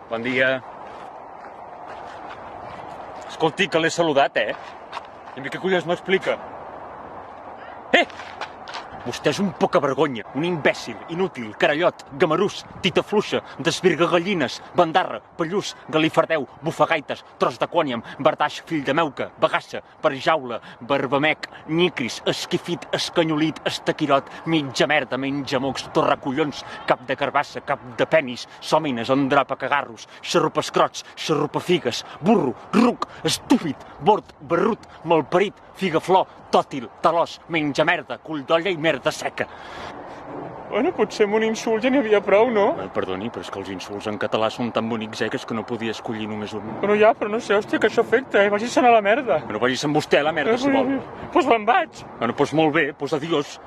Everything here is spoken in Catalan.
Bon dia. Escolti, que l'he saludat, I a mi què collons m'explica? Vostè és un pocavergonya, un imbècil, inútil, carallot, gamarús, tita fluixa, desvirga gallines, bandarra, pallús, galifardeu, bufagaites, tros de quòniam, bardaix, fill de meuca, bagassa, perjaula, barbamec, nyicris, esquifit, escanyolit, estaquirot, mitja merda, menja mocs, torracollons, cap de carbassa, cap de penis, sòmines, andrapacagarros, xarrupescrots, xarrupafigues, burro, ruc, estúpid, bord, barrut, malparit, figaflor, tòtil, talòs, menja merda, cull d'olla i merda seca. Bueno, potser amb un insult ja n'hi havia prou, no? Perdoni, però és que els insults en català són tan bonics, que és que no podia escollir només un. Però no sé, hòstia, que això afecta, Vagi-se'n a la merda. Bueno, vagi-se'n vostè a la merda, si vol. Doncs me'n vaig. Bueno, doncs molt bé, doncs adiós.